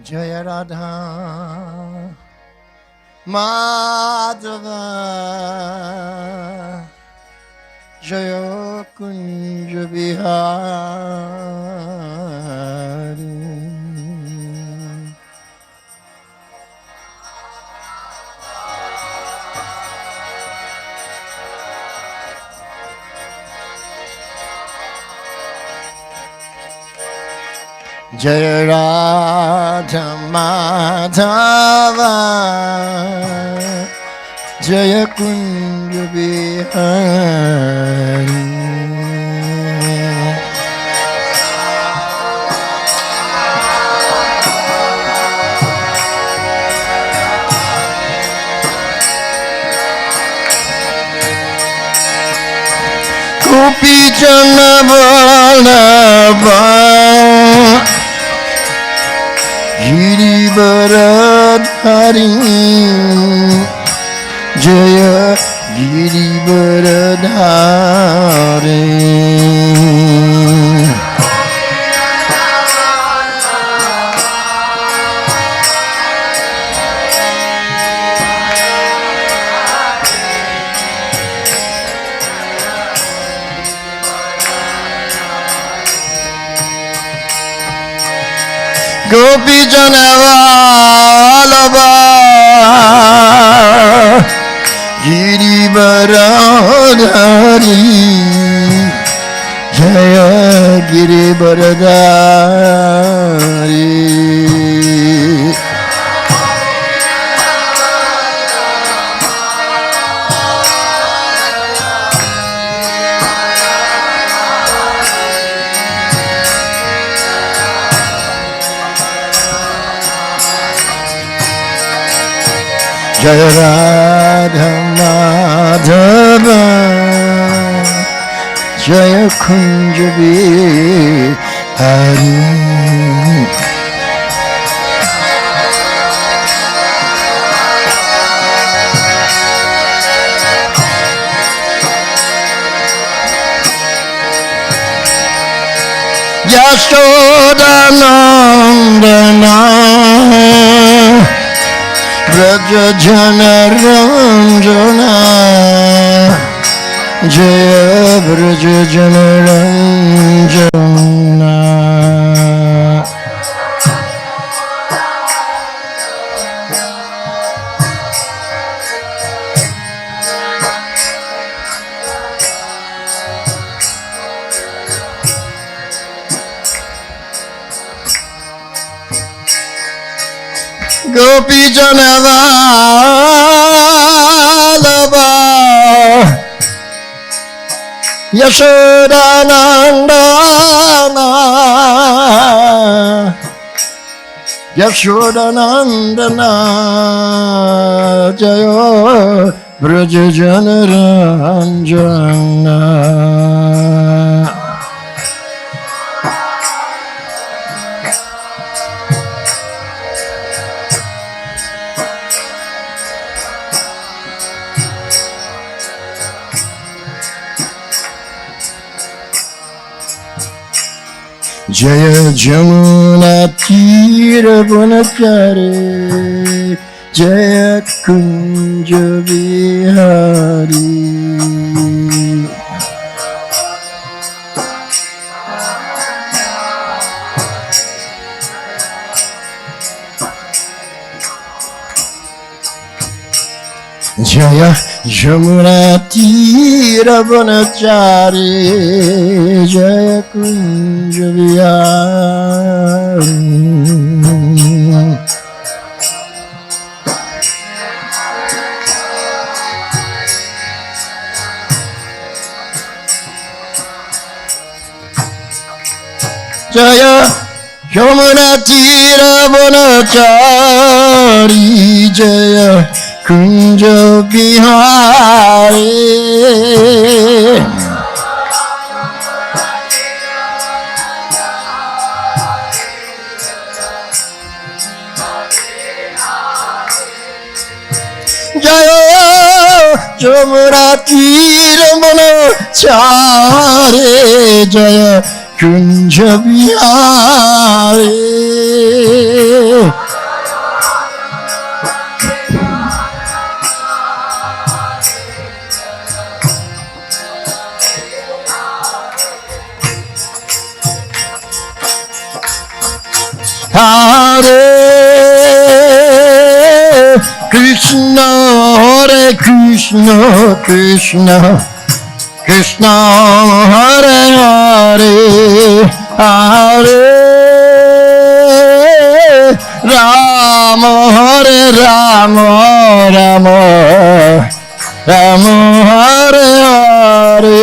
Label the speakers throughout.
Speaker 1: Jaya Radha Madhava Jaya Kunja Vihari. Jaya Radha Madhava Jaya Kunja Vihari. Gopi Jana Vallabha Girivaradhari Jaya Girivaradhari. Gopi Jana Vallabha Girivaradhari Jaya Girivaradhari. Jaya Radha Madhava Jaya Kunja Vihari. Yashoda Nandana Braja Jana Ranjana Jaya Braja Jana Ranjana. Gopi Jana Vallabha Yashoda Nandana Yashoda Nandana Jaya Braja Jana Ranjana. Jaya Jamuna Tira Vanachare Jaya Kunja Vihari. Jaya Jamuna Tira Vanachare Jaya Kunja Vihari. Jaya Yamuna Tira Vanachari Jaya Kunja Vihari. Jaya Jamuna Tira Vanachari Jaya Kunja Bihari. Hare Krishna, Hare Krishna, Krishna Krishna, Hare Hare, Hare Rama, Hare Rama, Rama Rama, Hare Hare.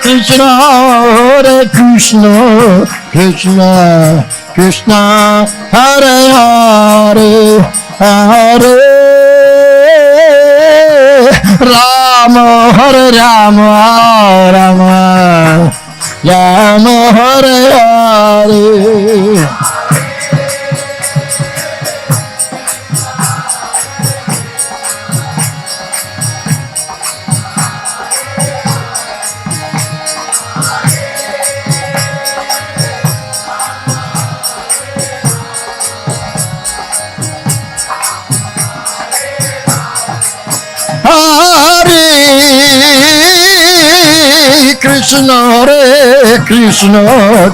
Speaker 1: Krishna, Hare Krishna, Krishna, Krishna, Hare Hare, Hare Rama, Hare Rama, Rama, Rama, Hare Hare. Krishna, Hare Krishna,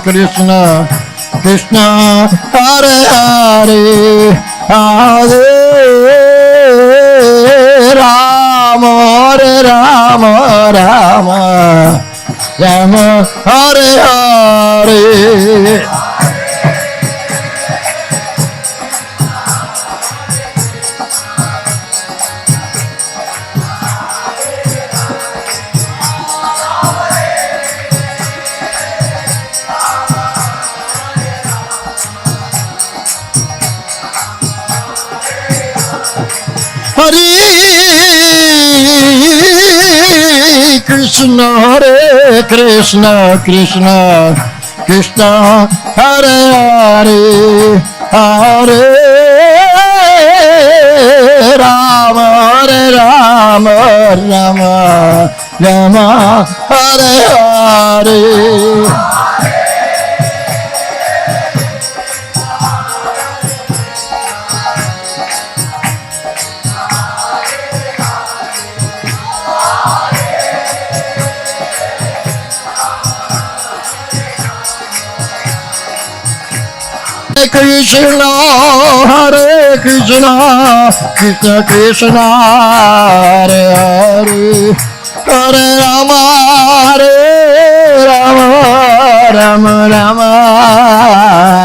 Speaker 1: Krishna, Krishna, Hare Hare, Hare Rama, Hare Rama, Rama, Rama, Hare Hare. Hare Krishna, Hare Krishna, Krishna, Krishna, Hare Hare, Hare Rama, Hare Rama, Rama, Rama, Hare Hare. Krishna, Hare Krishna, Krishna Krishna, Hare Hare, Hare Rama, Hare Rama, Rama Rama,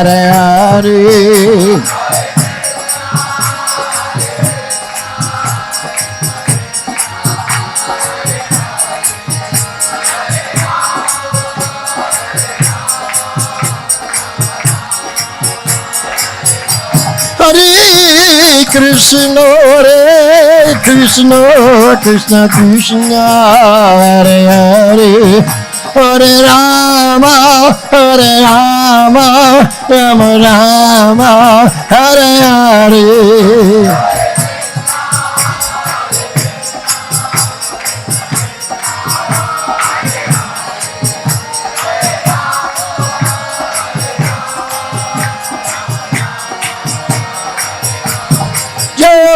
Speaker 1: Hare Hare. Hare Krishna, Hare Krishna, Krishna Krishna, Hare Hare, Hare Rama, Hare Rama, Rama Rama, Hare Hare.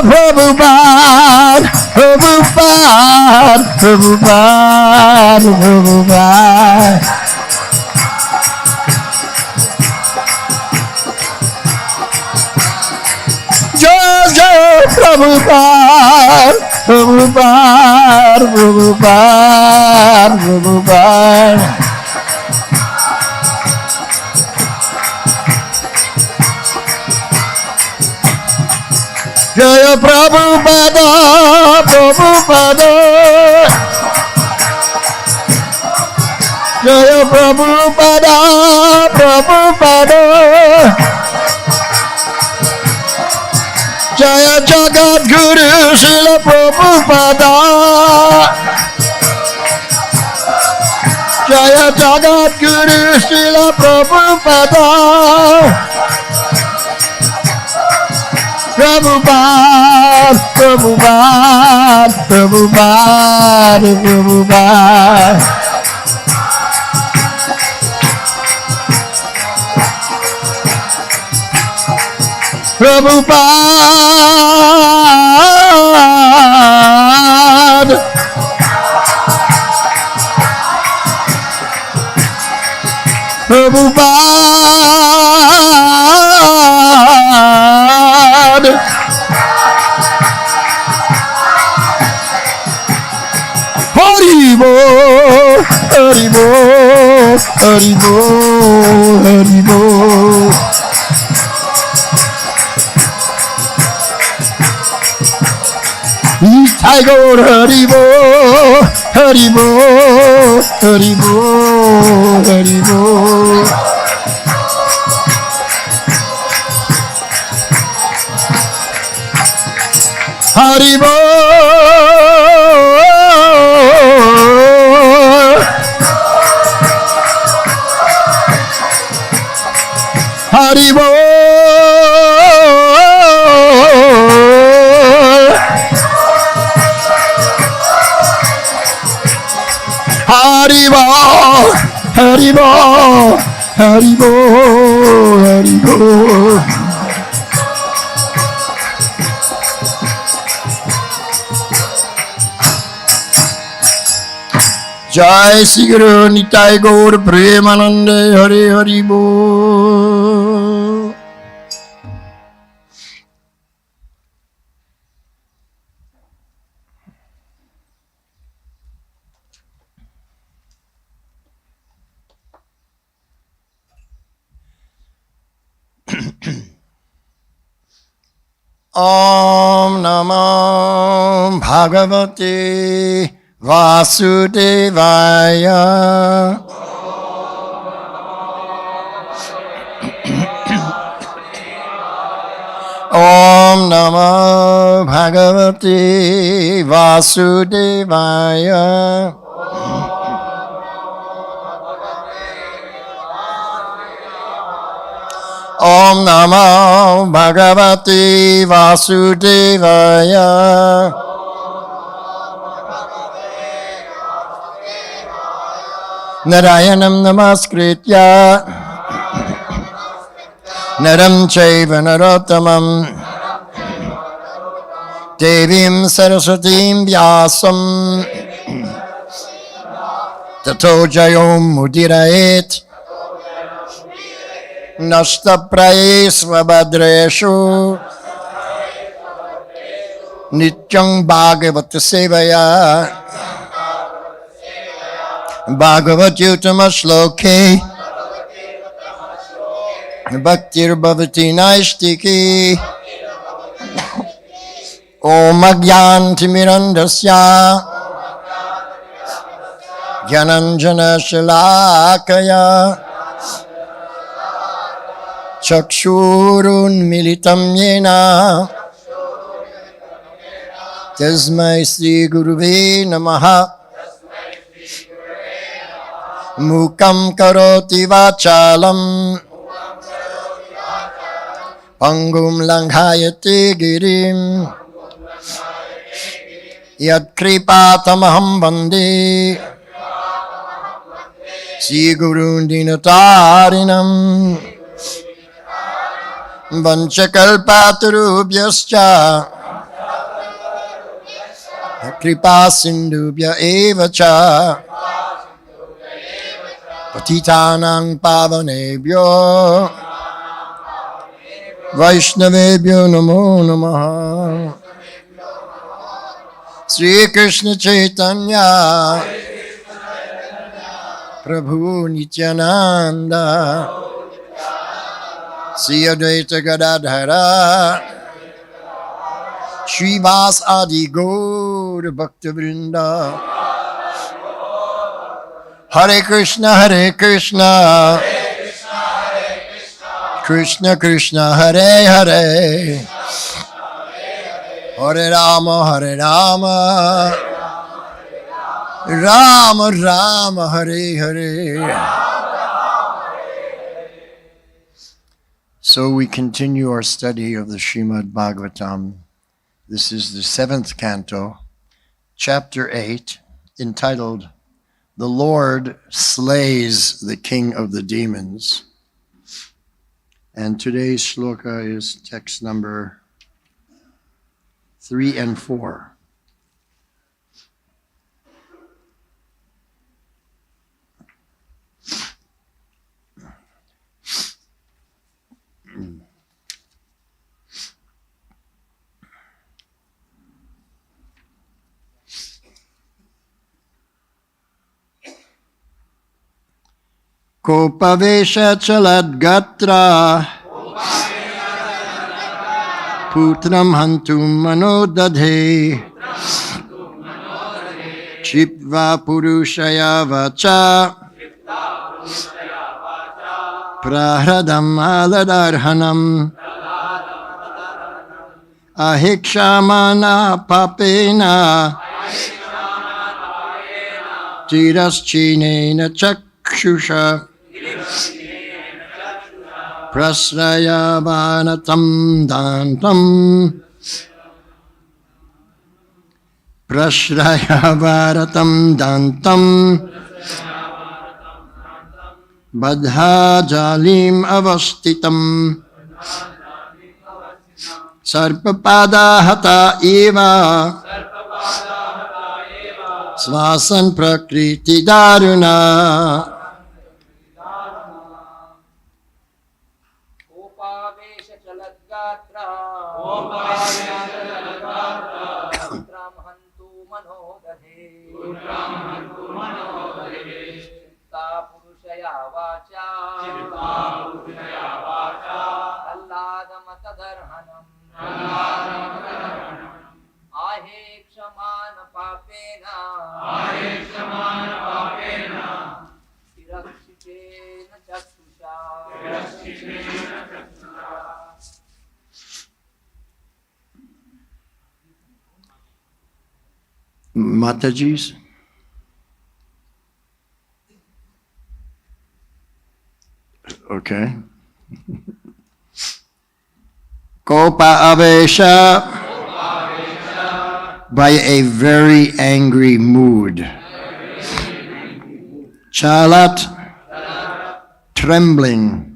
Speaker 1: Prabhupada, Prabhupada, Prabhupada, Prabhupada. Jai Jai Prabhupada, Prabhupada, Prabhupada, Prabhupada. Jaya Prabhupada, Prabhupada, Jaya Prabhupada, Prabhupada, Jaya Jagat Guru Srila Prabhupada. Jaya Jagat Guru Srila Prabhupada. Prabhupada, Prabhupada, Prabhupada, Prabhupada. Prabhupada. Prabhupada. Haribo, Haribo, Haribo, Haribo. Tiger Haribo, Haribo, Haribo, Haribo. Haribo, Haribo, Haribo, Haribo, Haribo, Haribo. Jai Sri Guru Nitai Gaur Premanande Hare Haribo. Om Namo Bhagavate Vasudevaya. Om Namo Bhagavate Vasudevaya. Om Namo Bhagavate Vasudevaya. Narayanam Namaskritya Naram Chaiva Narottamam Devim Saraswatim Vyasam Tato Jayom Mudiraet Nashta Praesva Badreshu Nityang Bhagavata Sevaya Bhagavat Yutama Shloke Bhaktir Bhavati Naistiki Om Agyanti Mirandasya Gyananjana Shalakaya Chakshurun Militam Yena Tasmai Sri Guruve Namaha Mukam Karoti Vachalam Pangum Langhayate Girim Yad Kripatamaham Bande Sri Gurun Dinatarinam Vanchakalpatarubhyascha Kripa Sindhubhya Evacha Patitanang Pavanebhyo Vaishnavebhyo Namo Namaha. Sri Krishna Chaitanya Prabhu Nityananda Sri Advaita Gadadhara Srivas Adi Gaur Bhakta Vrinda. Hare Krishna, Hare Krishna, Krishna Krishna, Hare Hare, Hare Rama, Hare Rama, Rama Rama, Hare Hare. So we continue our study of the Srimad Bhagavatam. This is the 7th canto, chapter 8, entitled, The Lord Slays the King of the Demons. And today's shloka is text number 3 and 4. Kopavesha chaladgatra putram hantum manodadhe chipva purushaya vacha prahradam aladarhanam ahikshamana papena tiraschinena chakshusha prasraya vanatam dantam prasraya varatam dantam badha jalim avastitam sarpapada hata eva svasan prakriti daruna. Matajis. Okay. Kopa avesha, by a very angry mood. Chalat, trembling.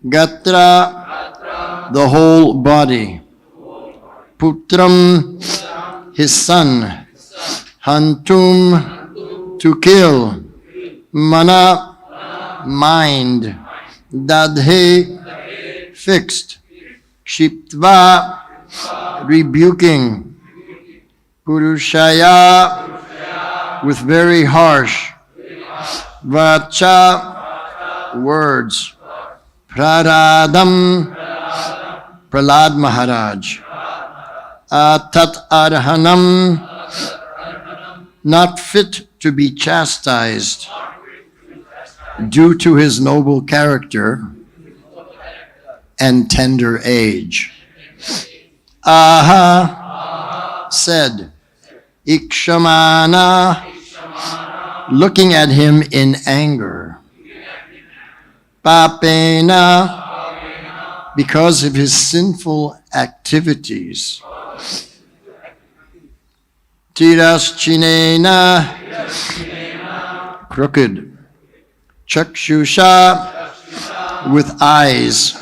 Speaker 1: Gatra, the whole body. Putram, his son. Hantum, to kill. Mana, mind. Dadhe, fixed. Kshiptva, rebuking. Purushaya, with very harsh. Vacha, words. Praradam, Prahlad Maharaj. Atat arhanam, not fit to be chastised due to his noble character and tender age. Aha, said, Ikshamana, looking at him in anger. Papena, because of his sinful activities. Tiraschinena, crooked. Chakshusha, with eyes.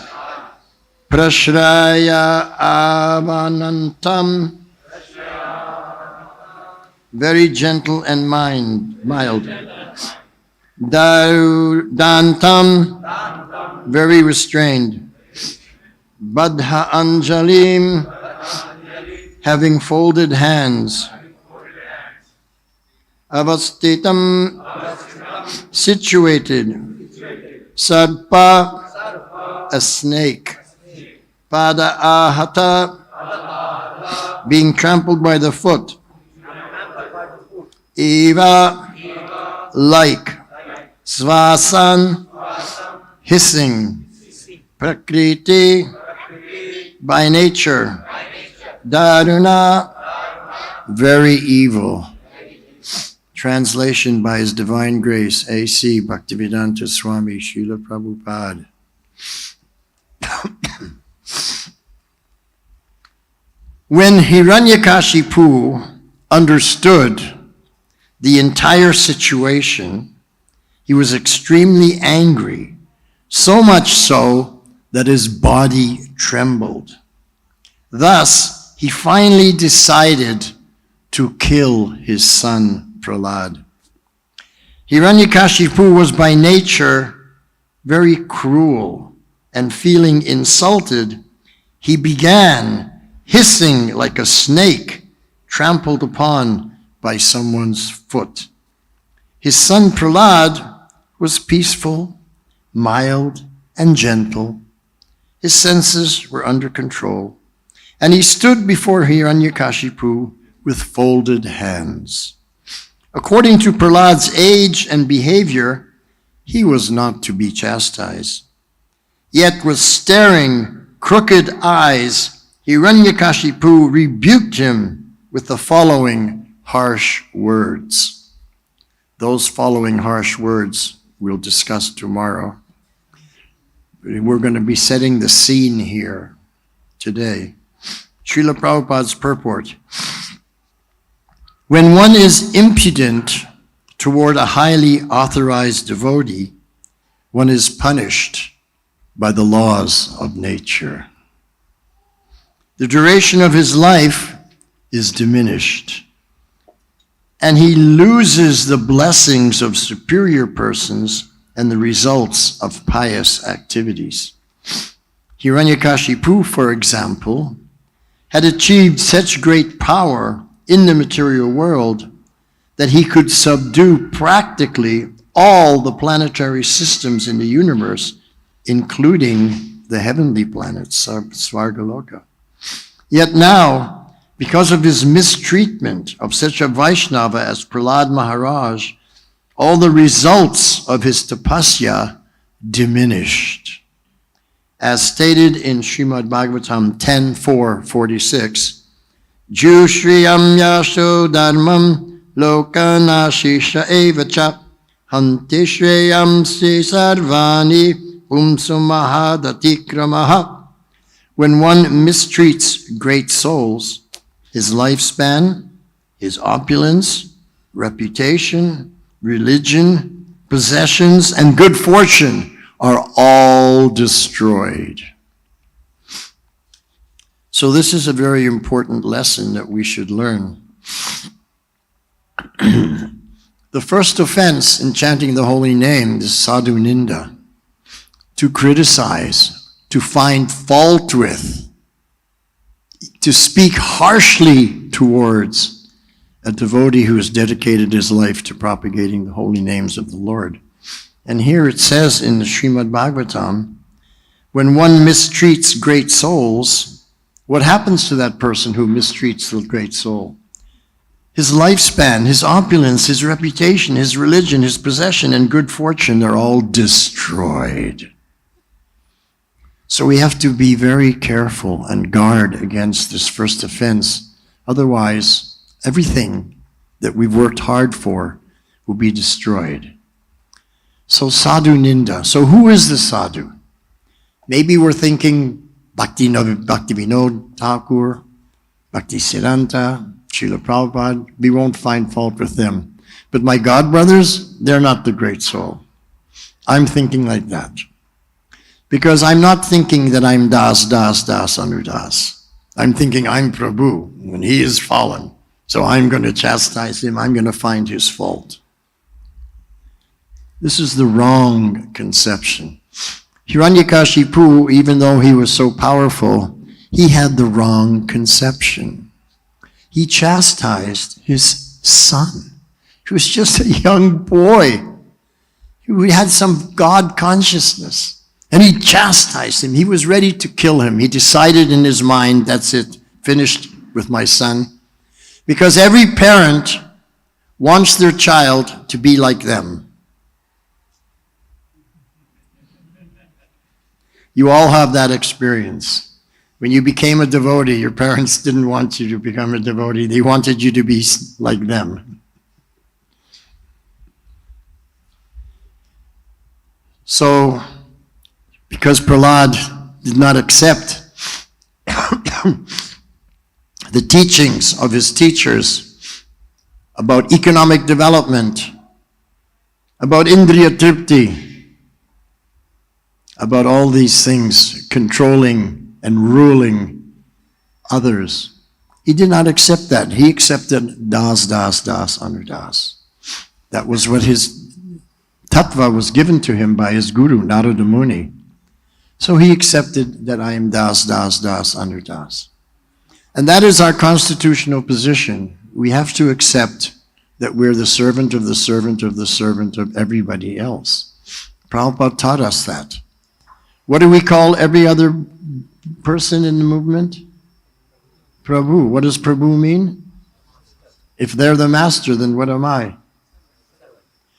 Speaker 1: Prashraya avanantam, very gentle and mild. Dantam, very restrained. Badha anjalim, having folded hands. Avastitam, situated. Sarpa, a snake. Pada ahata, being trampled by the foot. Eva, like. Svasan, hissing. Prakriti, by nature. Daruna, very evil. Translation by His Divine Grace, A.C. Bhaktivedanta Swami Srila Prabhupada. When Hiranyakashipu understood the entire situation, he was extremely angry, so much so that his body trembled. Thus, he finally decided to kill his son Prahlad. Hiranyakashipu was by nature very cruel, and feeling insulted, he began hissing like a snake trampled upon by someone's foot. His son Prahlad was peaceful, mild, and gentle. His senses were under control, and he stood before Hiranyakashipu with folded hands. According to Prahlad's age and behavior, he was not to be chastised. Yet with staring, crooked eyes, Hiranyakashipu rebuked him with the following harsh words. Those following harsh words we'll discuss tomorrow. We're going to be setting the scene here today. Srila Prabhupada's purport. When one is impudent toward a highly authorized devotee, one is punished by the laws of nature. The duration of his life is diminished, and he loses the blessings of superior persons and the results of pious activities. Hiranyakashipu, for example, had achieved such great power in the material world that he could subdue practically all the planetary systems in the universe, including the heavenly planets, Svargaloka. Yet now, because of his mistreatment of such a Vaishnava as Prahlad Maharaj, all the results of his tapasya diminished. As stated in Srimad Bhagavatam 10:4-46, Jushriyam yasho dharmam lokanashisha evacha hantishreyam si sarvani pumsumahadatikramaha. When one mistreats great souls, his lifespan, his opulence, reputation, religion, possessions, and good fortune are all destroyed. So this is a very important lesson that we should learn. The first offense in chanting the holy name is sadhu ninda, to criticize, to find fault with, to speak harshly towards a devotee who has dedicated his life to propagating the holy names of the Lord. And here it says in the Srimad Bhagavatam, when one mistreats great souls, what happens to that person who mistreats the great soul? His lifespan, his opulence, his reputation, his religion, his possession, and good fortune are all destroyed. So we have to be very careful and guard against this first offense. Otherwise, everything that we've worked hard for will be destroyed. So sadhu ninda. So who is the sadhu? Maybe we're thinking Bhaktivinoda Thakur, Bhaktisiddhanta, Srila Prabhupada. We won't find fault with them. But my God brothers, they're not the great soul. I'm thinking like that. Because I'm not thinking that I'm Das Anudas. I'm thinking I'm Prabhu when he is fallen. So I'm going to chastise him. I'm going to find his fault. This is the wrong conception. Hiranyakashipu, even though he was so powerful, he had the wrong conception. He chastised his son, who was just a young boy, who had some God consciousness. And he chastised him. He was ready to kill him. He decided in his mind, that's it, finished with my son. Because every parent wants their child to be like them. You all have that experience. When you became a devotee, your parents didn't want you to become a devotee. They wanted you to be like them. So, because Prahlad did not accept the teachings of his teachers about economic development, about Indriya Tripti, about all these things, controlling and ruling others. He did not accept that. He accepted das, das, das, anudas. That was what his Tatwa was given to him by his guru, Narada Muni. So he accepted that I am das, das, das, anudas. And that is our constitutional position. We have to accept that we're the servant of the servant of the servant of everybody else. Prabhupada taught us that. What do we call every other person in the movement? Prabhu. What does Prabhu mean? If they're the master, then what am I?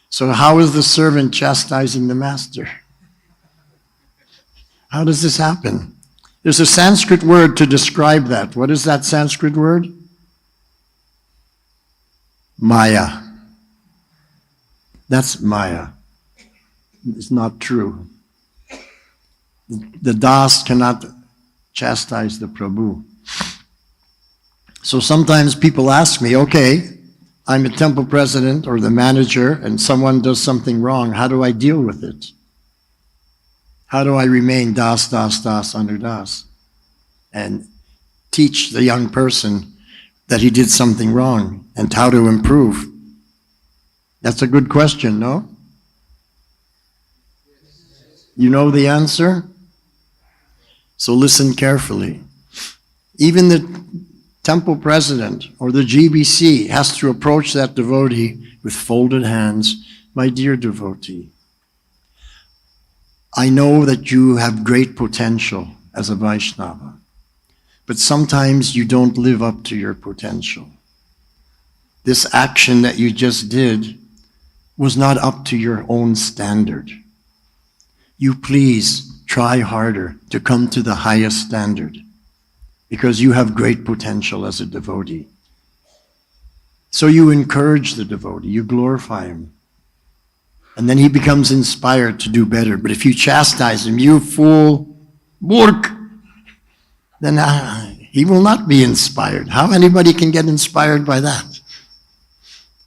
Speaker 1: So how is the servant chastising the master? How does this happen? There's a Sanskrit word to describe that. What is that Sanskrit word? Maya. That's Maya. It's not true. The Das cannot chastise the Prabhu. So sometimes people ask me, okay, I'm a temple president or the manager and someone does something wrong. How do I deal with it? How do I remain das, das, das, anudas? And teach the young person that he did something wrong and how to improve? That's a good question, no? You know the answer? So listen carefully. Even the temple president or the GBC has to approach that devotee with folded hands. My dear devotee, I know that you have great potential as a Vaishnava, but sometimes you don't live up to your potential. This action that you just did was not up to your own standard. You please try harder to come to the highest standard because you have great potential as a devotee. So you encourage the devotee, you glorify him. And then he becomes inspired to do better. But if you chastise him, you fool, burk, then he will not be inspired. How anybody can get inspired by that?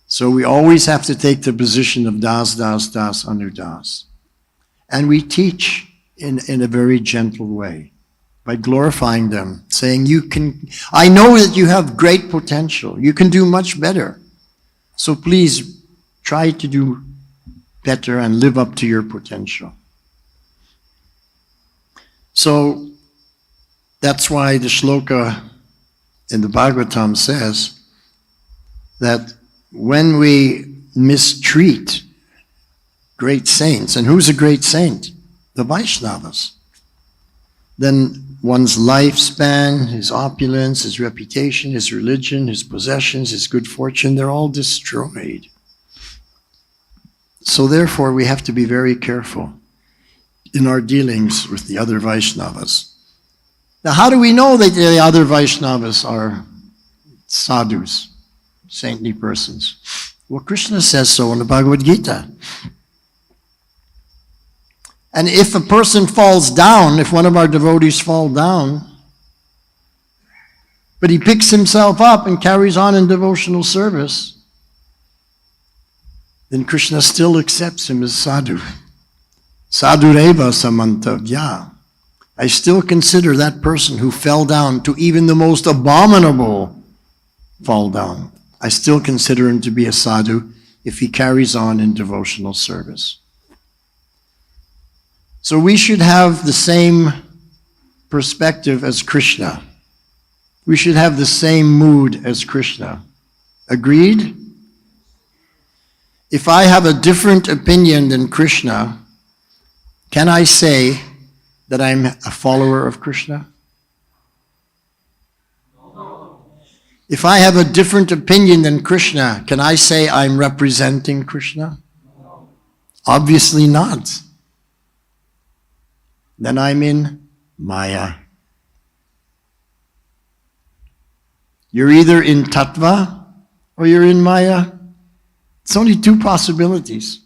Speaker 1: So we always have to take the position of das, das, das, anudas. And we teach in a very gentle way by glorifying them, saying, I know that you have great potential. You can do much better. So please try to do better and live up to your potential. So that's why the shloka in the Bhagavatam says that when we mistreat great saints, and who's a great saint? The Vaishnavas. Then one's lifespan, his opulence, his reputation, his religion, his possessions, his good fortune, they're all destroyed. So therefore, we have to be very careful in our dealings with the other Vaishnavas. Now, how do we know that the other Vaishnavas are sadhus, saintly persons? Well, Krishna says so in the Bhagavad Gita. And if a person falls down, if one of our devotees fall down, but he picks himself up and carries on in devotional service, then Krishna still accepts him as sadhu. Sadhureva samantavya. I still consider that person who fell down to even the most abominable fall down. I still consider him to be a sadhu if he carries on in devotional service. So we should have the same perspective as Krishna. We should have the same mood as Krishna. Agreed? If I have a different opinion than Krishna, can I say that I'm a follower of Krishna? If I have a different opinion than Krishna, can I say I'm representing Krishna? Obviously not. Then I'm in Maya. You're either in Tattva or you're in Maya. It's only two possibilities.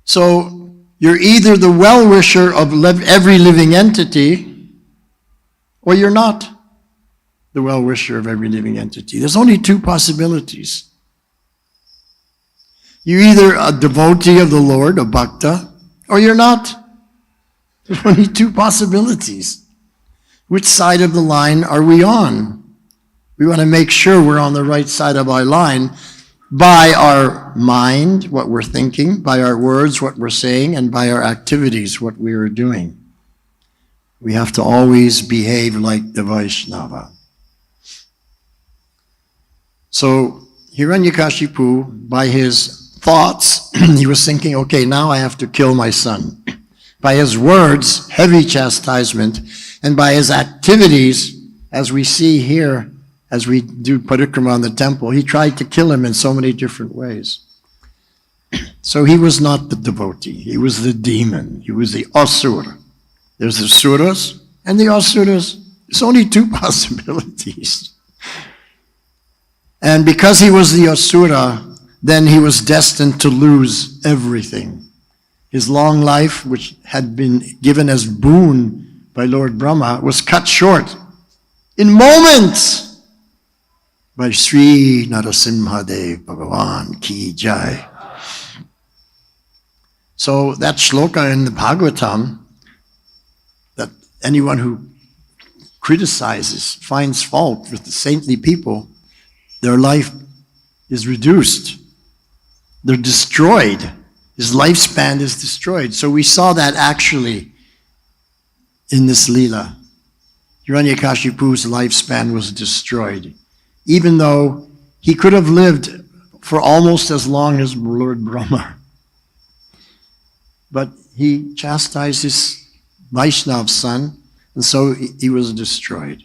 Speaker 1: So you're either the well-wisher of every living entity, or you're not the well-wisher of every living entity. There's only two possibilities. You're either a devotee of the Lord, a bhakta, or you're not. There's only two possibilities. Which side of the line are we on? We want to make sure we're on the right side of our line by our mind, what we're thinking, by our words, what we're saying, and by our activities, what we are doing. We have to always behave like the Vaishnava. So Hiranyakashipu, by his thoughts, he was thinking, okay, now I have to kill my son. By his words, heavy chastisement, and by his activities, as we see here, as we do parikrama on the temple, he tried to kill him in so many different ways. So he was not the devotee, he was the demon, he was the asura. There's the suras and the asuras. There's only two possibilities. And because he was the asura, then he was destined to lose everything. His long life, which had been given as boon by Lord Brahma, was cut short in moments by Sri Narasimhadev Bhagavan Ki Jai. So that shloka in the Bhagavatam, that anyone who criticizes, finds fault with the saintly people, their life is reduced. They're destroyed. His lifespan is destroyed. So we saw that actually in this Leela. Hiranyakashipu's lifespan was destroyed, even though he could have lived for almost as long as Lord Brahma. But he chastised his Vaishnav son, and so he was destroyed.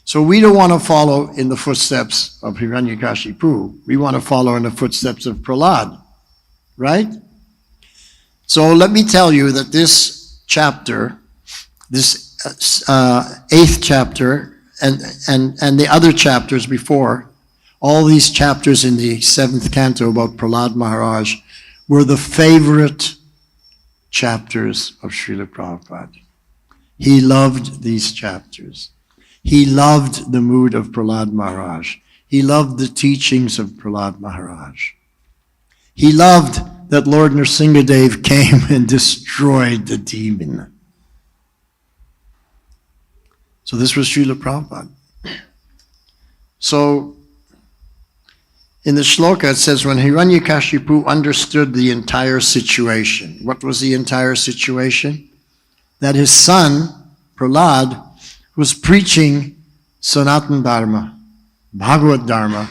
Speaker 1: So we don't want to follow in the footsteps of Hiranyakashipu. We want to follow in the footsteps of Prahlad, right? So let me tell you that this chapter, this 8th chapter, and the other chapters before, all these chapters in the 7th canto about Prahlad Maharaj were the favorite chapters of Srila Prabhupada. He loved these chapters. He loved the mood of Prahlad Maharaj. He loved the teachings of Prahlad Maharaj. He loved that Lord Nrsingadev came and destroyed the demon. So this was Srila Prabhupada. So in the shloka it says, when Hiranyakashipu understood the entire situation. What was the entire situation? That his son, Prahlad, was preaching Sanatana Dharma, Bhagavad Dharma,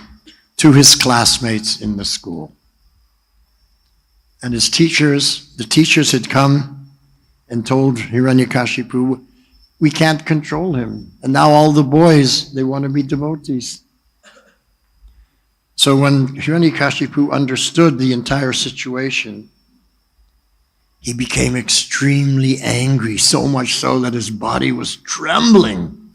Speaker 1: to his classmates in the school. And his teachers, the teachers had come and told Hiranyakashipu, we can't control him. And now all the boys, they want to be devotees. So when Hiranyakashipu understood the entire situation, he became extremely angry, so much so that his body was trembling.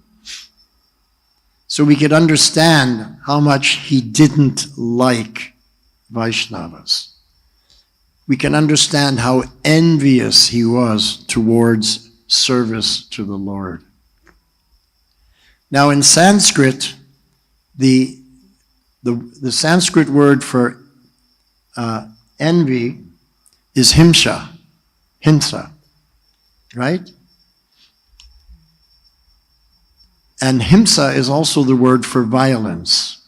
Speaker 1: So we could understand how much he didn't like Vaishnavas. We can understand how envious he was towards service to the Lord. Now in Sanskrit, the Sanskrit word for envy is himsa, right? And himsa is also the word for violence.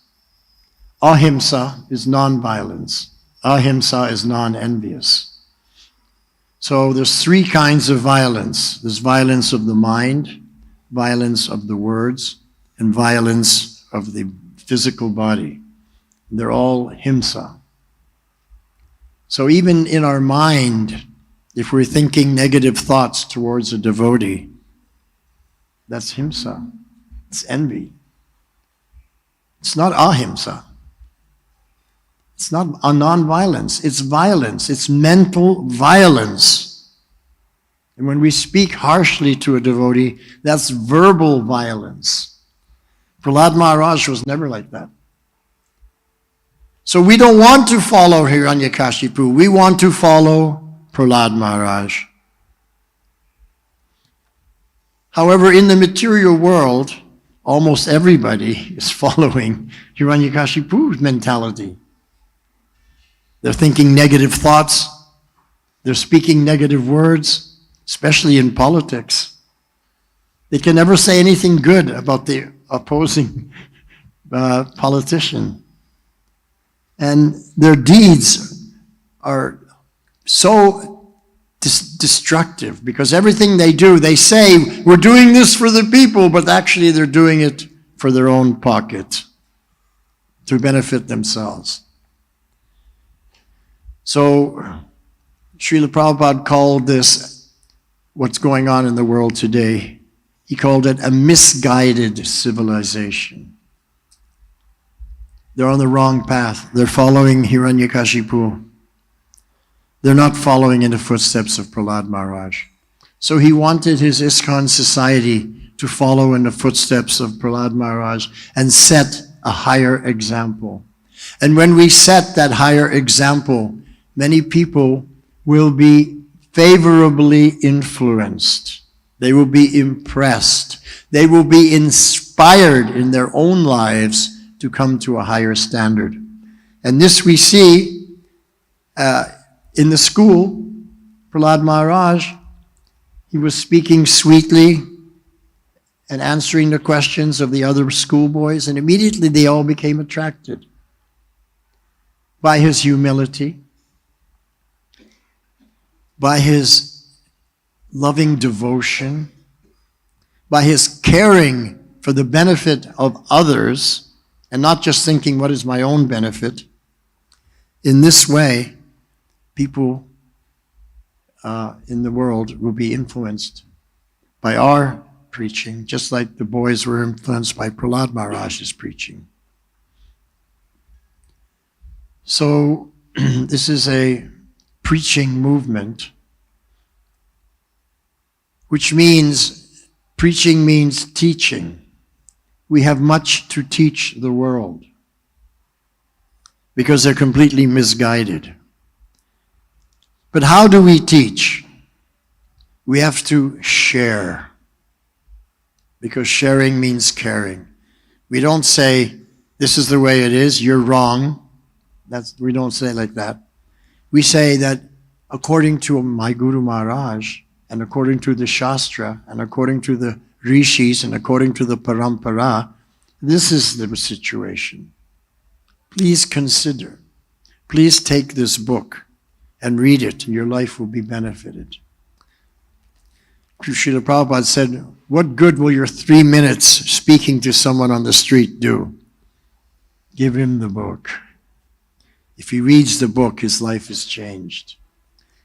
Speaker 1: Ahimsa is non-violence. Ahimsa is non-envious. So there's three kinds of violence. There's violence of the mind, violence of the words, and violence of the physical body. They're all himsa. So even in our mind, if we're thinking negative thoughts towards a devotee, that's himsa. It's envy. It's not ahimsa. It's not a non-violence. It's violence. It's mental violence. And when we speak harshly to a devotee, that's verbal violence. Prahlad Maharaj was never like that. So we don't want to follow Hiranyakashipu. We want to follow Prahlad Maharaj. However, in the material world, almost everybody is following Hiranyakashipu's mentality. They're thinking negative thoughts. They're speaking negative words, especially in politics. They can never say anything good about the opposing politician. And their deeds are so destructive because everything they do, they say, we're doing this for the people, but actually they're doing it for their own pocket to benefit themselves. So Srila Prabhupada called this, what's going on in the world today, he called it a misguided civilization. They're on the wrong path. They're following Hiranyakashipu. They're not following in the footsteps of Prahlad Maharaj. So he wanted his ISKCON society to follow in the footsteps of Prahlad Maharaj and set a higher example. And when we set that higher example, many people will be favorably influenced. They will be impressed. They will be inspired in their own lives to come to a higher standard. And this we see in the school. Prahlad Maharaj, he was speaking sweetly and answering the questions of the other schoolboys, and immediately they all became attracted by his humility, by his loving devotion, by his caring for the benefit of others, and not just thinking, what is my own benefit? In this way, people in the world will be influenced by our preaching, just like the boys were influenced by Prahlad Maharaj's preaching. So this is a preaching movement, which means preaching means teaching. We have much to teach the world because they're completely misguided. But how do we teach? We have to share, because sharing means caring. We don't say, this is the way it is, you're wrong. We don't say it like that. We say that according to my Guru Maharaj, and according to the Shastra, and according to the Rishis, and according to the Parampara, this is the situation. Please consider. Please take this book and read it, and your life will be benefited. Srila Prabhupada said, what good will your 3 minutes speaking to someone on the street do? Give him the book. If he reads the book, his life is changed.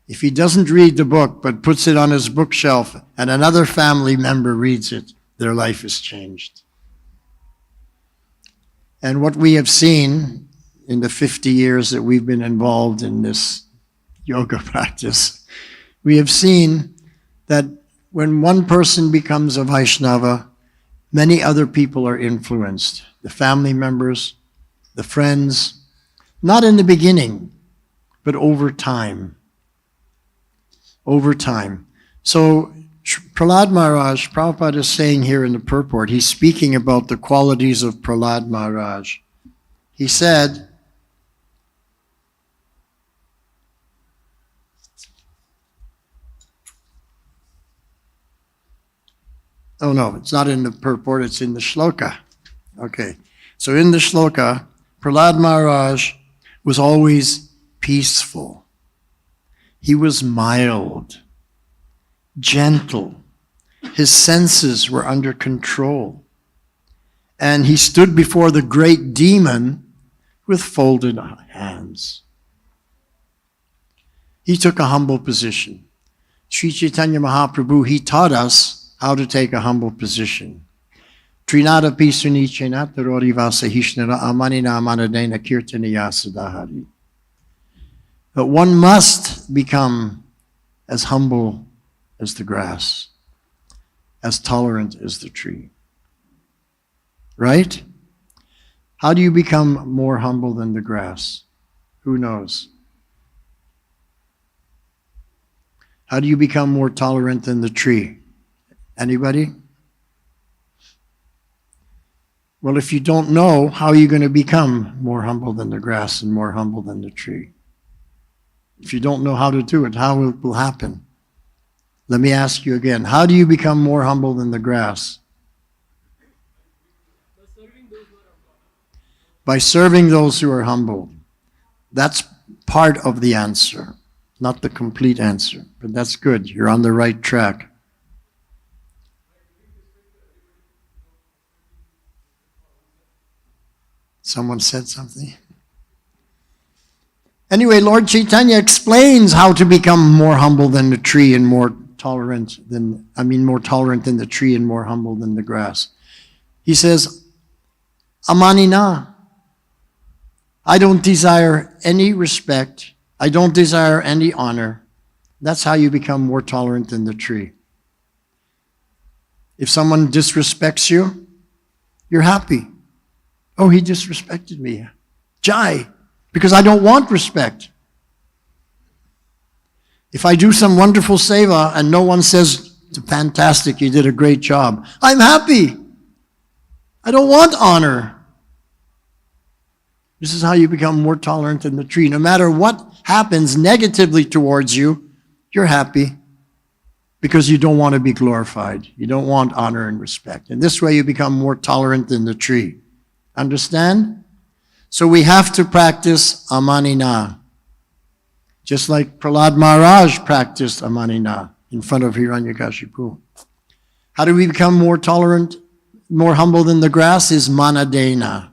Speaker 1: If he doesn't read the book, but puts it on his bookshelf, and another family member reads it, their life is changed. And what we have seen in the 50 years that we've been involved in this yoga practice, we have seen that when one person becomes a Vaishnava, many other people are influenced. The family members, the friends, not in the beginning, but over time. Over time. So Prahlad Maharaj, Prabhupada is saying here in the purport, he's speaking about the qualities of Prahlad Maharaj. He said, oh no, it's not in the purport, it's in the shloka. Okay, so in the shloka, Prahlad Maharaj was always peaceful. He was mild, gentle. His senses were under control. And he stood before the great demon with folded hands. He took a humble position. Sri Chaitanya Mahaprabhu, he taught us how to take a humble position. Trinada pisuni chenatarori vasahishnara amanina amanadena kirtaniya sadahari. But one must become as humble as the grass, as tolerant as the tree. right? How do you become more humble than the grass? Who knows? How do you become more tolerant than the tree? Anybody? Well, if you don't know, how are you going to become more humble than the grass and more humble than the tree? If you don't know how to do it, how it will happen? Let me ask you again. How do you become more humble than the grass? By serving those who are humble. That's part of the answer, not the complete answer, but that's good. You're on the right track. Someone said something? Anyway, Lord Chaitanya explains how to become more humble than the tree and more tolerant than the tree and more humble than the grass. He says, Amanina. I don't desire any respect. I don't desire any honor. That's how you become more tolerant than the tree. If someone disrespects you, you're happy. Oh, he disrespected me. Jai, because I don't want respect. If I do some wonderful seva and no one says, fantastic, you did a great job, I'm happy. I don't want honor. This is how you become more tolerant than the tree. No matter what happens negatively towards you, you're happy because you don't want to be glorified. You don't want honor and respect. And this way you become more tolerant than the tree. Understand? So we have to practice amanina. Just like Prahlad Maharaj practiced amanina in front of Hiranyakashipu. How do we become more tolerant, more humble than the grass? Is manadena.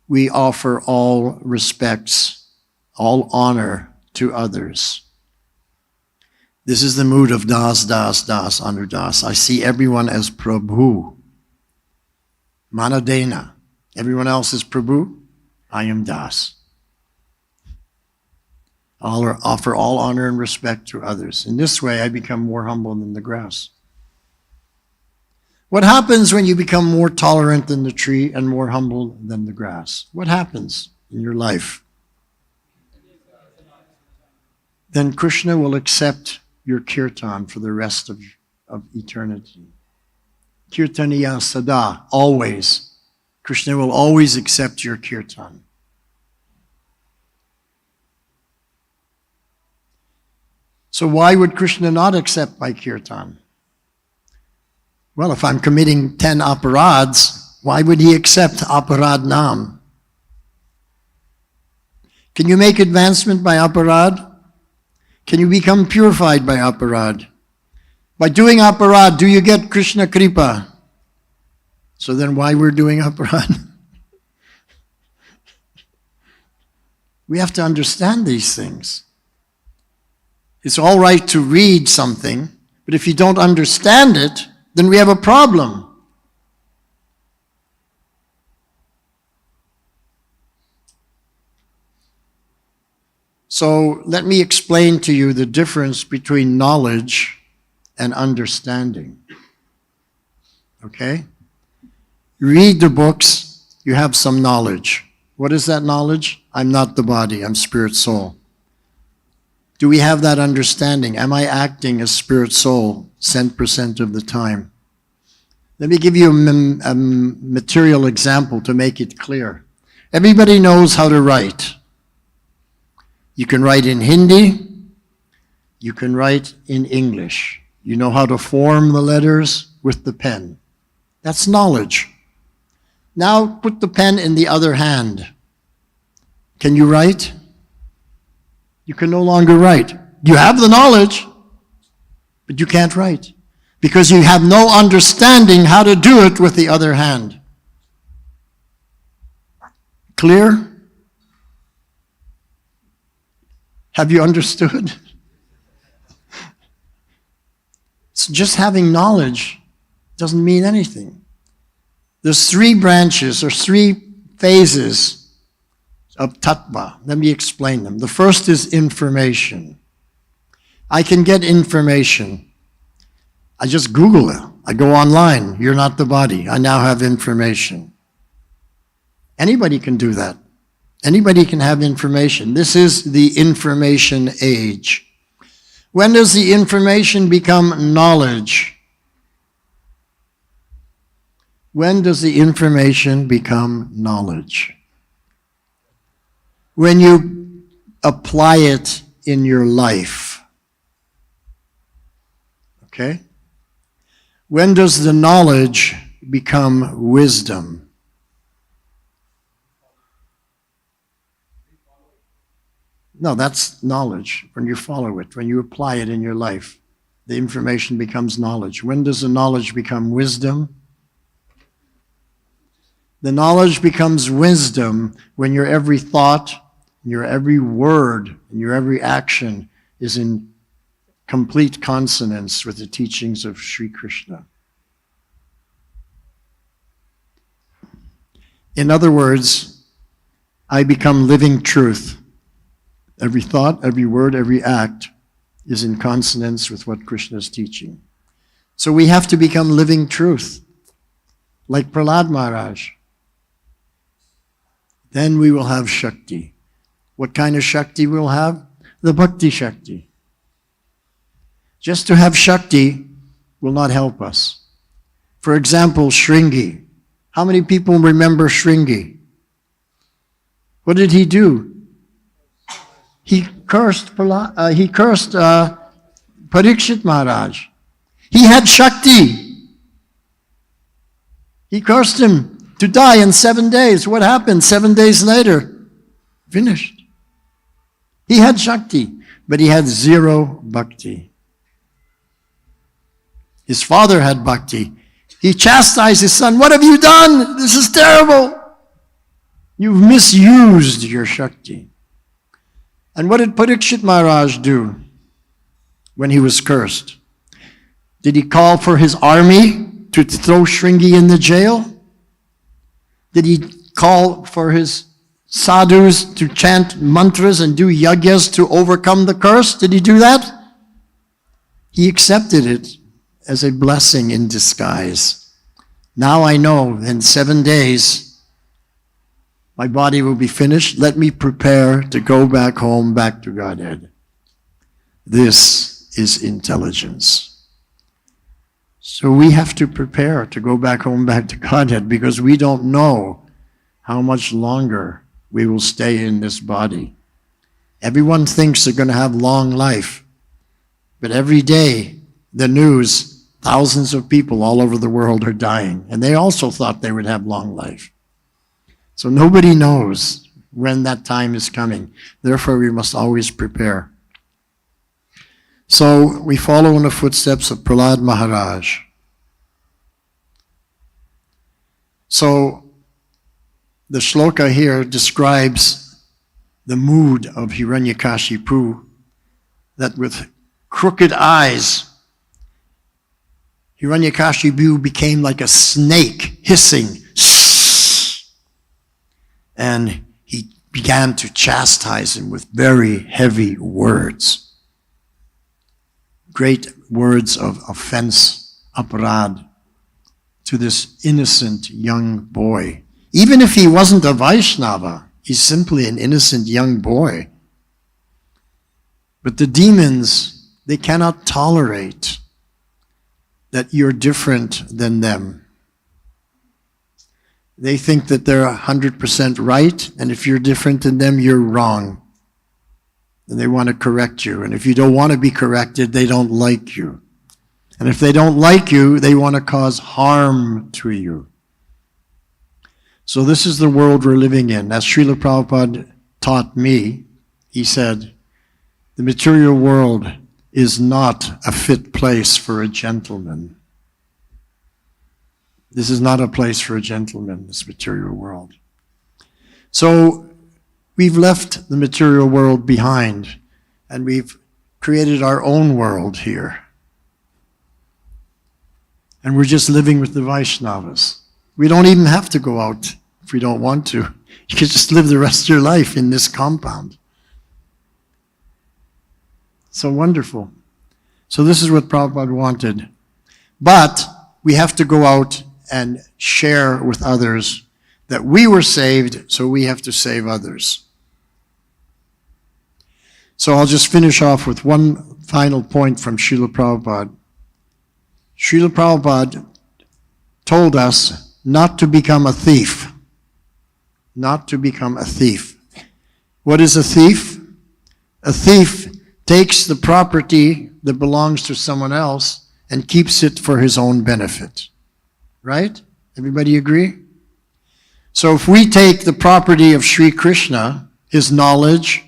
Speaker 1: We offer all respects, all honor to others. This is the mood of Das, Das, Das, Anudas. I see everyone as Prabhu. Manadena. Everyone else is Prabhu. I am Das. I'll offer all honor and respect to others. In this way, I become more humble than the grass. What happens when you become more tolerant than the tree and more humble than the grass? What happens in your life? Then Krishna will accept your kirtan for the rest of eternity. Kirtaniya sada, always. Krishna will always accept your kirtan. So why would Krishna not accept my kirtan? Well, if I'm committing 10 aparads, why would he accept aparad nam? Can you make advancement by aparad? Can you become purified by aparad? By doing aparad, do you get Krishna Kripa? So then why we're doing aparad? We have to understand these things. It's all right to read something, but if you don't understand it, then we have a problem. So let me explain to you the difference between knowledge and understanding. Okay? You read the books, you have some knowledge. What is that knowledge? I'm not the body, I'm spirit soul. Do we have that understanding? Am I acting as spirit soul 10% of the time? Let me give you a material example to make it clear. Everybody knows how to write. You can write in Hindi, you can write in English. You know how to form the letters with the pen. That's knowledge. Now put the pen in the other hand. Can you write? You can no longer write. You have the knowledge, but you can't write because you have no understanding how to do it with the other hand. Clear? Have you understood? So just having knowledge doesn't mean anything. There's 3 branches or 3 phases of Tatva. Let me explain them. The first is information. I can get information. I just Google it. I go online. You're not the body. I now have information. Anybody can do that. Anybody can have information. This is the information age. When does the information become knowledge? When does the information become knowledge? When you apply it in your life. Okay? When does the knowledge become wisdom? No, that's knowledge. When you follow it, when you apply it in your life, the information becomes knowledge. When does the knowledge become wisdom? The knowledge becomes wisdom when your every thought, your every word, and your every action is in complete consonance with the teachings of Sri Krishna. In other words, I become living truth. Every thought, every word, every act is in consonance with what Krishna is teaching. So we have to become living truth, like Prahlad Maharaj. Then we will have Shakti. What kind of Shakti we'll have? The Bhakti Shakti. Just to have Shakti will not help us. For example, Shringi. How many people remember Shringi? What did he do? He cursed Parikshit Maharaj. He had Shakti. He cursed him to die in 7 days. What happened 7 days later? Finished. He had Shakti, but he had zero bhakti. His father had bhakti. He chastised his son. What have you done? This is terrible. You've misused your Shakti. And what did Parikshit Maharaj do when he was cursed? Did he call for his army to throw Shringi in the jail? Did he call for his sadhus to chant mantras and do yagyas to overcome the curse? Did he do that? He accepted it as a blessing in disguise. Now I know in 7 days my body will be finished. Let me prepare to go back home, back to Godhead. This is intelligence. So we have to prepare to go back home, back to Godhead, because we don't know how much longer we will stay in this body. Everyone thinks they're going to have long life. But every day, the news, thousands of people all over the world are dying. And they also thought they would have long life. So nobody knows when that time is coming. Therefore, we must always prepare. So we follow in the footsteps of Prahlad Maharaj. So the shloka here describes the mood of Hiranyakashipu, that with crooked eyes, Hiranyakashipu became like a snake hissing. And he began to chastise him with very heavy words. Great words of offense, aparad, to this innocent young boy. Even if he wasn't a Vaishnava, he's simply an innocent young boy. But the demons, they cannot tolerate that you're different than them. They think that they're 100% right, and if you're different than them, you're wrong. And they want to correct you. And if you don't want to be corrected, they don't like you. And if they don't like you, they want to cause harm to you. So this is the world we're living in. As Srila Prabhupada taught me, he said, the material world is not a fit place for a gentleman. This is not a place for a gentleman, this material world. So we've left the material world behind, and we've created our own world here. And we're just living with the Vaishnavas. We don't even have to go out if we don't want to. You can just live the rest of your life in this compound. So wonderful. So this is what Prabhupada wanted. But we have to go out and share with others that we were saved, so we have to save others. So I'll just finish off with one final point from Srila Prabhupada. Srila Prabhupada told us not to become a thief. Not to become a thief. What is a thief? A thief takes the property that belongs to someone else and keeps it for his own benefit. Right? Everybody agree? So if we take the property of Sri Krishna, his knowledge,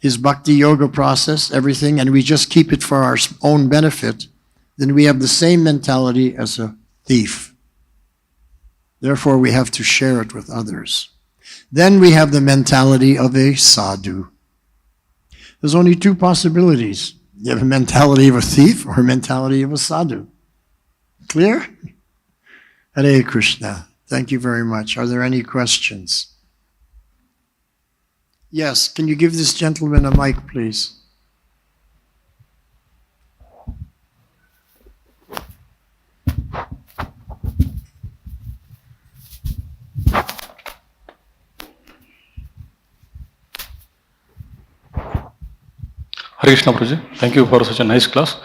Speaker 1: his bhakti yoga process, everything, and we just keep it for our own benefit, then we have the same mentality as a thief. Therefore, we have to share it with others. Then we have the mentality of a sadhu. There's only two possibilities. You have a mentality of a thief or a mentality of a sadhu. Clear? Hare Krishna. Thank you very much. Are there any questions? Yes, can you give this gentleman a mic, please?
Speaker 2: Hare Krishna Prabhuji, thank you for such a nice class.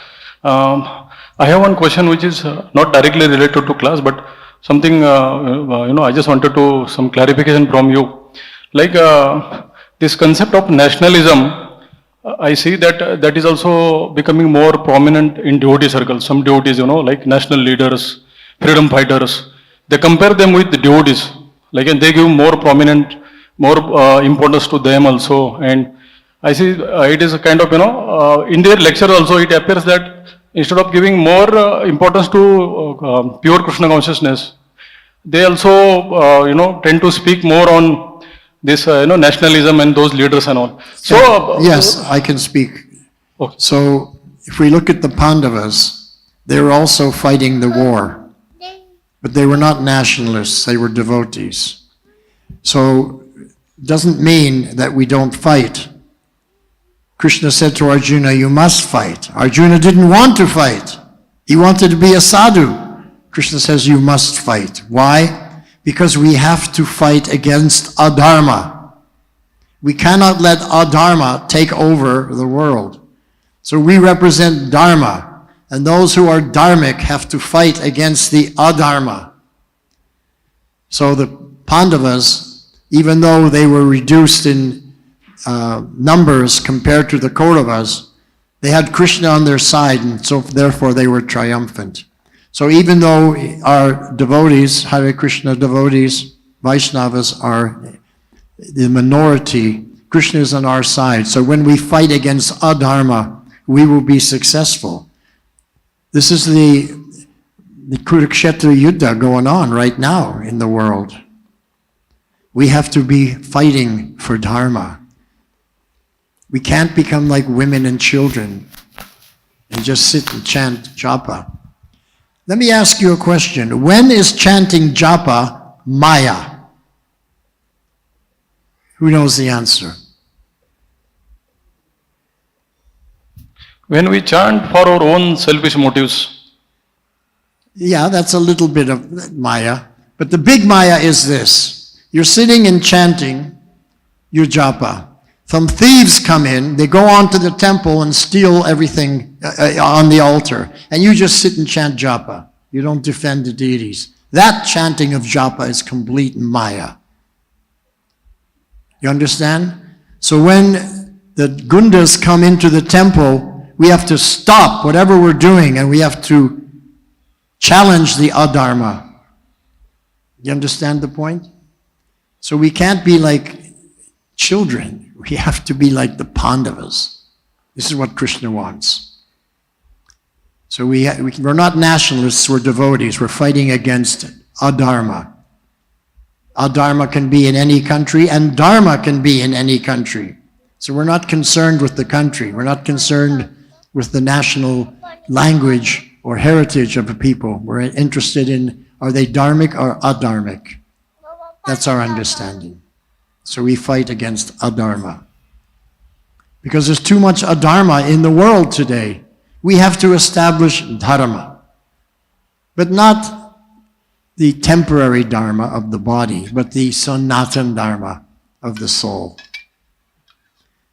Speaker 2: I have one question which is not directly related to class, but something, I just wanted to some clarification from you. Like this concept of nationalism, I see that that is also becoming more prominent in devotee circles. Some devotees, like national leaders, freedom fighters, they compare them with the devotees. Like, and they give more prominent, more importance to them also. And I see it is a kind of, in their lecture also it appears that instead of giving more importance to pure Krishna consciousness, they also, tend to speak more on this, nationalism and those leaders and all. So,
Speaker 1: yes, I can speak.
Speaker 2: Okay.
Speaker 1: So, if we look at the Pandavas, they were also fighting the war. But they were not nationalists, they were devotees. So, it doesn't mean that we don't fight. Krishna said to Arjuna, you must fight. Arjuna didn't want to fight. He wanted to be a sadhu. Krishna says you must fight. Why? Because we have to fight against adharma. We cannot let adharma take over the world. So we represent dharma, and those who are dharmic have to fight against the adharma. So the Pandavas, even though they were reduced in numbers compared to the Kauravas, they had Krishna on their side, and so therefore they were triumphant. So even though our devotees, Hare Krishna devotees, Vaishnavas are the minority, Krishna is on our side. So when we fight against adharma, we will be successful. This is the Kurukshetra Yuddha going on right now in the world. We have to be fighting for dharma. We can't become like women and children and just sit and chant japa. Let me ask you a question. When is chanting japa maya? Who knows the answer?
Speaker 2: When we chant for our own selfish motives.
Speaker 1: Yeah, that's a little bit of maya. But the big maya is this. You're sitting and chanting your japa. Some thieves come in, they go onto the temple and steal everything on the altar. And you just sit and chant japa. You don't defend the deities. That chanting of japa is complete maya. You understand? So when the gundas come into the temple, we have to stop whatever we're doing and we have to challenge the adharma. You understand the point? So we can't be like children. We have to be like the Pandavas. This is what Krishna wants. So we're not nationalists, we're devotees. We're fighting against adharma. Adharma can be in any country, and dharma can be in any country. So we're not concerned with the country. We're not concerned with the national language or heritage of a people. We're interested in, are they dharmic or adharmic? That's our understanding. So we fight against adharma. Because there's too much adharma in the world today. We have to establish dharma. But not the temporary dharma of the body, but the Sanatan dharma of the soul.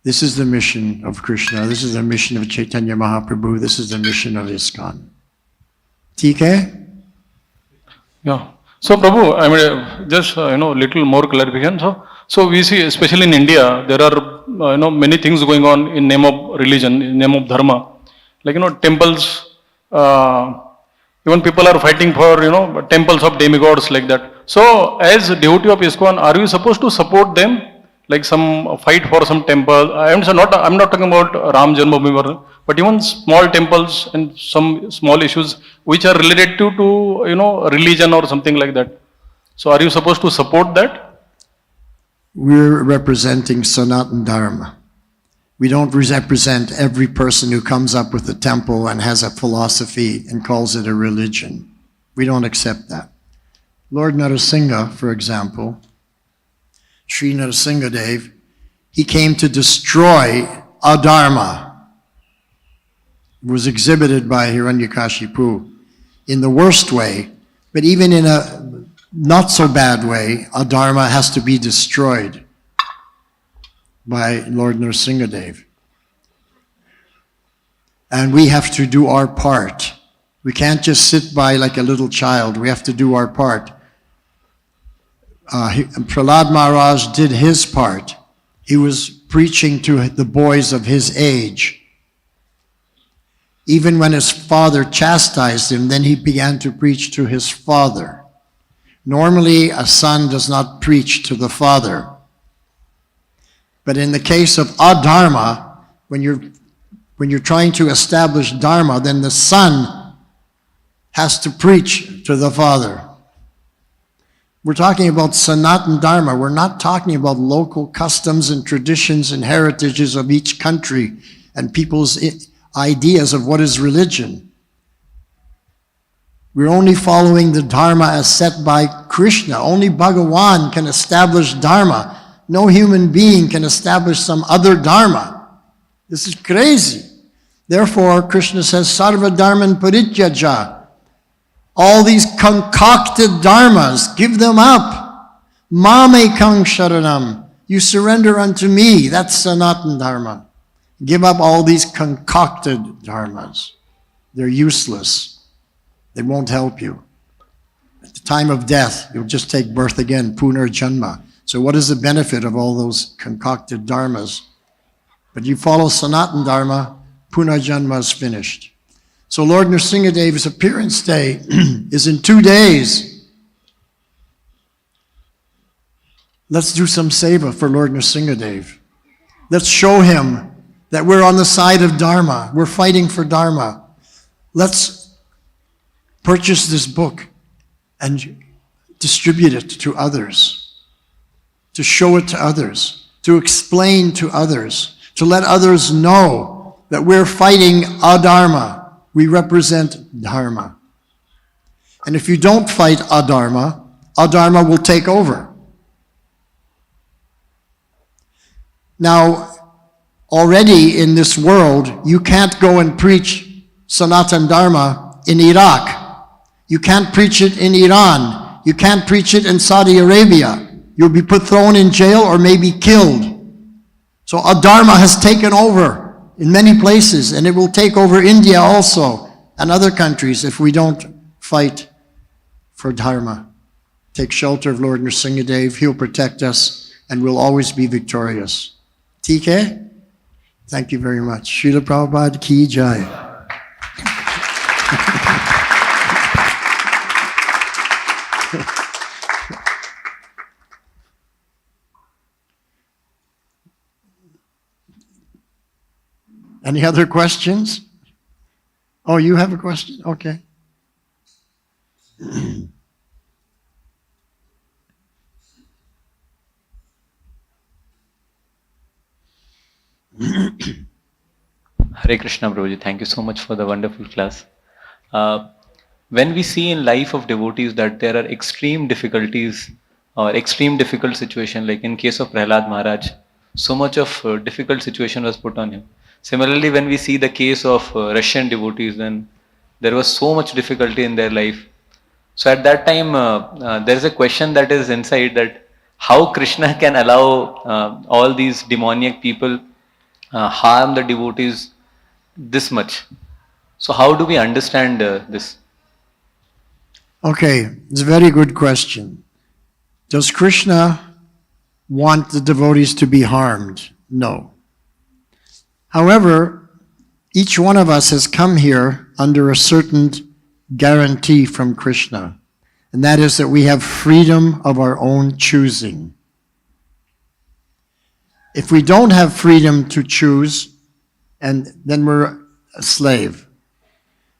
Speaker 1: This is the mission of Krishna. This is the mission of Chaitanya Mahaprabhu. This is the mission of ISKCON. TK?
Speaker 2: Yeah. So Prabhu, I mean, just little more clarification. So we see, especially in India, there are many things going on in name of religion, in name of dharma. Like temples. Even people are fighting for temples of demigods like that. So as devotee of ISKCON, are you supposed to support them? Like some fight for some temple. I'm not talking about Ram Janmabhoomi, but even small temples and some small issues which are related to religion or something like that. So are you supposed to support that?
Speaker 1: We're representing Sanatan Dharma. We don't represent every person who comes up with a temple and has a philosophy and calls it a religion. We don't accept that. Lord Narasingha, for example, Sri Narasingha Dev, he came to destroy adharma. It was exhibited by Hiranyakashipu in the worst way, but even in a not so bad way, adharma has to be destroyed by Lord Narasingha Dev. And we have to do our part. We can't just sit by like a little child. We have to do our part. Prahlad Maharaj did his part. He was preaching to the boys of his age. Even when his father chastised him, then he began to preach to his father. Normally, a son does not preach to the father. But in the case of adharma, when you're trying to establish dharma, then the son has to preach to the father. We're talking about Sanatan Dharma. We're not talking about local customs and traditions and heritages of each country and people's ideas of what is religion. We're only following the Dharma as set by Krishna. Only Bhagavan can establish Dharma. No human being can establish some other Dharma. This is crazy. Therefore, Krishna says, Sarva Dharman Parityaja. All these concocted dharmas, give them up. Mamekang sharanam. You surrender unto me. That's Sanatan Dharma. Give up all these concocted dharmas. They're useless. They won't help you. At the time of death, you'll just take birth again, punarjanma. So what is the benefit of all those concocted dharmas? But you follow Sanatan Dharma, punarjanma is finished. So Lord Nrsimha Dev's appearance day is in 2 days. Let's do some seva for Lord Nrsimha Dev. Let's show him that we're on the side of Dharma. We're fighting for Dharma. Let's purchase this book and distribute it to others, to show it to others, to explain to others, to let others know that we're fighting adharma. We represent Dharma. And if you don't fight adharma, adharma will take over. Now, already in this world, you can't go and preach Sanatan Dharma in Iraq. You can't preach it in Iran. You can't preach it in Saudi Arabia. You'll be thrown in jail or maybe killed. So adharma has taken over in many places, and it will take over India also and other countries if we don't fight for Dharma. Take shelter of Lord Nrsimha Dev. He'll protect us, and we'll always be victorious. TK? Thank you very much. Srila Prabhupada ki jai. Any other questions? Oh, you have a question? Okay.
Speaker 3: Hare Krishna, Prabhuji. Thank you so much for the wonderful class. When we see in life of devotees that there are extreme difficulties or extreme difficult situation, like in case of Prahlad Maharaj, so much of difficult situation was put on him. Similarly, when we see the case of Russian devotees, then There was so much difficulty in their life. So at that time, there is a question that is inside, that how Krishna can allow all these demoniac people harm the devotees this much. So how do we understand this?
Speaker 1: Okay, it's a very good question. Does Krishna want the devotees to be harmed? No. However, each one of us has come here under a certain guarantee from Krishna, and that is that we have freedom of our own choosing. If we don't have freedom to choose, and then we're a slave.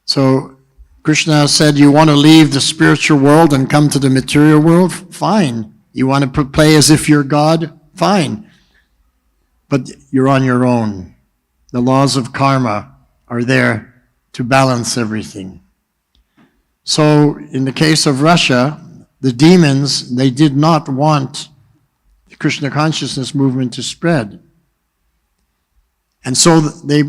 Speaker 1: So Krishna said, you want to leave the spiritual world and come to the material world? Fine. You want to play as if you're God? Fine. But you're on your own. The laws of karma are there to balance everything. So in the case of Russia, the demons, they did not want the Krishna consciousness movement to spread. And so they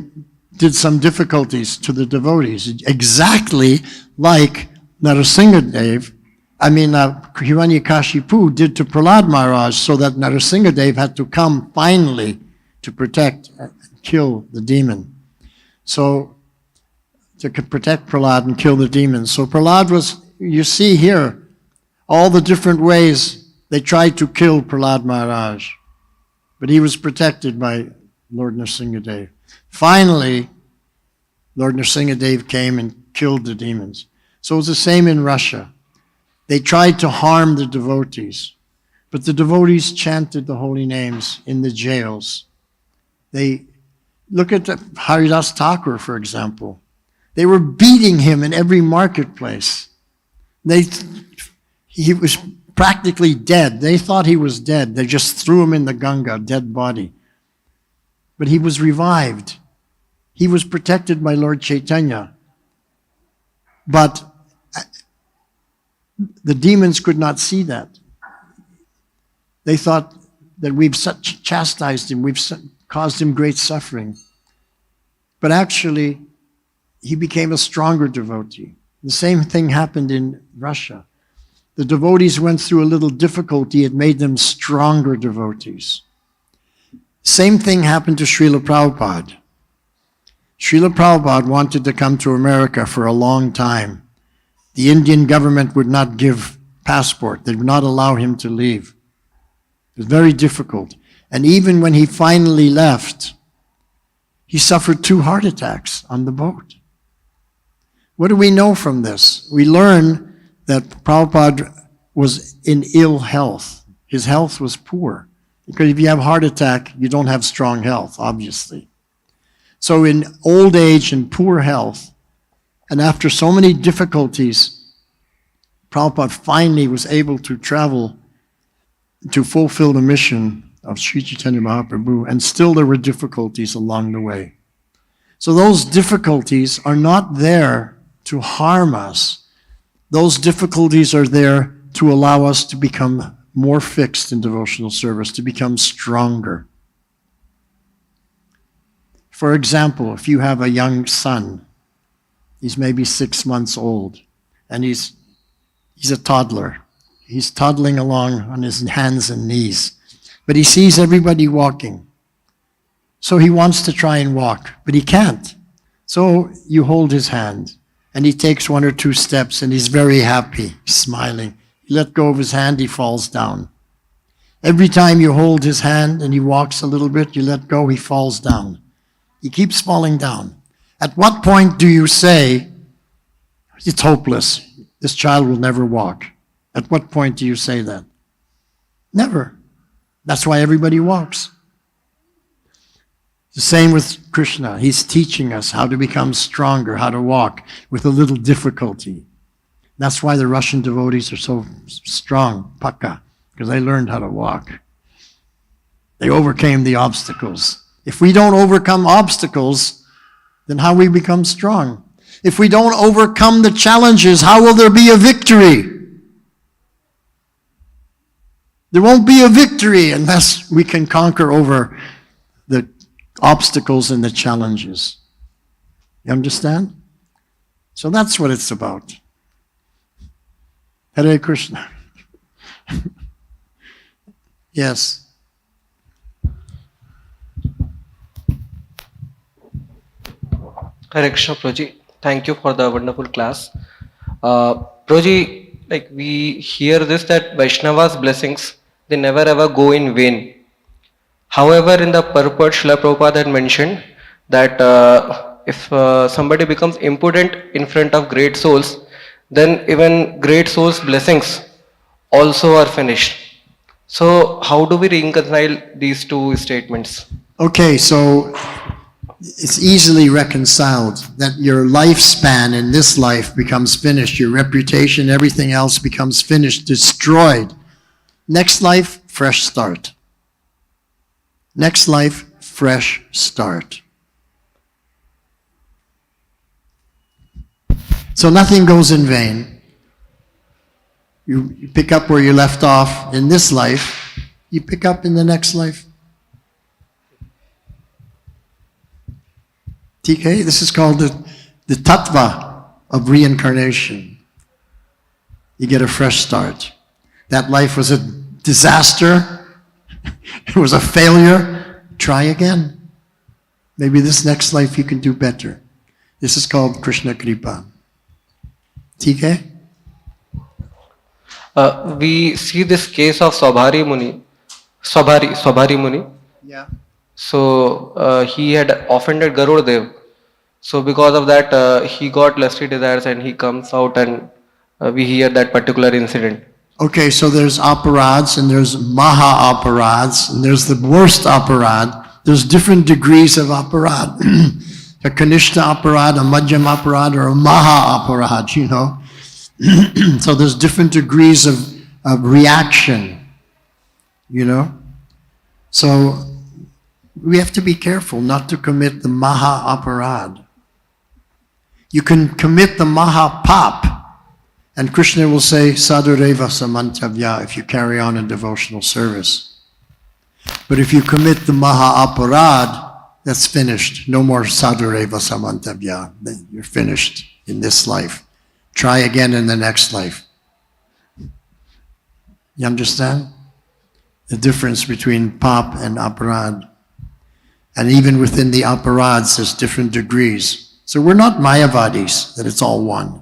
Speaker 1: did some difficulties to the devotees, exactly like Hiranyakashipu did to Prahlad Maharaj, so that Narasimhadev had to come finally to protect and kill the demon. So, to protect Prahlad and kill the demons. So Prahlad was, you see here, all the different ways they tried to kill Prahlad Maharaj. But he was protected by Lord Nrsimhadev. Finally, Lord Nrsimhadev came and killed the demons. So it's the same in Russia. They tried to harm the devotees, but the devotees chanted the holy names in the jails. They look at Haridas Thakur, for example. They were beating him in every marketplace. He was practically dead. They thought he was dead. They just threw him in the Ganga, dead body. But he was revived. He was protected by Lord Chaitanya. But the demons could not see that. They thought that we've chastised him, we've caused him great suffering. But actually, he became a stronger devotee. The same thing happened in Russia. The devotees went through a little difficulty. It made them stronger devotees. Same thing happened to Srila Prabhupada. Srila Prabhupada wanted to come to America for a long time. The Indian government would not give passport. They would not allow him to leave. It was very difficult. And even when he finally left, he suffered 2 heart attacks on the boat. What do we know from this? We learn that Prabhupada was in ill health. His health was poor. Because if you have a heart attack, you don't have strong health, obviously. So in old age and poor health, and after so many difficulties, Prabhupada finally was able to travel to fulfill the mission of Sri Chaitanya Mahaprabhu, and still there were difficulties along the way. So those difficulties are not there to harm us. Those difficulties are there to allow us to become more fixed in devotional service, to become stronger. For example, if you have a young son, he's maybe 6 months old, and he's a toddler. He's toddling along on his hands and knees, but he sees everybody walking. So he wants to try and walk, but he can't. So you hold his hand, and he takes 1 or 2 steps, and he's very happy, smiling. You let go of his hand, he falls down. Every time you hold his hand and he walks a little bit, you let go, he falls down. He keeps falling down. At what point do you say, it's hopeless, this child will never walk? At what point do you say that? Never. That's why everybody walks. The same with Krishna. He's teaching us how to become stronger, how to walk with a little difficulty. That's why the Russian devotees are so strong, Paka, because they learned how to walk. They overcame the obstacles. If we don't overcome obstacles, then how we become strong? If we don't overcome the challenges, how will there be a victory? There won't be a victory unless we can conquer over the obstacles and the challenges. You understand? So that's what it's about. Hare Krishna. Yes.
Speaker 4: Hare Krishna, Prabhuji. Thank you for the wonderful class. Prabhuji, like we hear this that Vaishnava's blessings, they never ever go in vain. However, in the purport, Srila Prabhupada had mentioned that if somebody becomes imprudent in front of great souls, then even great souls' blessings also are finished. So, how do we reconcile these two statements?
Speaker 1: Okay, so it's easily reconciled that your lifespan in this life becomes finished. Your reputation, everything else becomes finished, destroyed. Next life, fresh start. Next life, fresh start. So nothing goes in vain. You pick up where you left off in this life, you pick up in the next life. TK, this is called the Tatwa of Reincarnation. You get a fresh start. That life was a disaster. It was a failure. Try again. Maybe this next life you can do better. This is called Krishna Kripa. TK?
Speaker 4: We see this case of Swabhari Muni.
Speaker 1: Yeah.
Speaker 4: So he had offended Garud Dev. So because of that, he got lusty desires and he comes out and we hear that particular incident.
Speaker 1: Okay, so there's aparads and there's maha aparads and there's the worst aparad. There's different degrees of aparad. A kanishta aparad, a madhyam aparad, or a maha aparad, you know. So there's different degrees of reaction, you know. So we have to be careful not to commit the maha aparad. You can commit the maha pap, and Krishna will say, sadhureva samantavya, if you carry on a devotional service. But if you commit the maha aparad, that's finished. No more sadhureva samantavya. You're finished in this life. Try again in the next life. You understand? The difference between pap and aparad. And even within the aparads, there's different degrees. So we're not Mayavadis, that it's all one.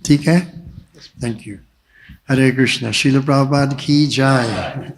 Speaker 1: TK? Thank you. Hare Krishna. Srila Prabhupada ki jai.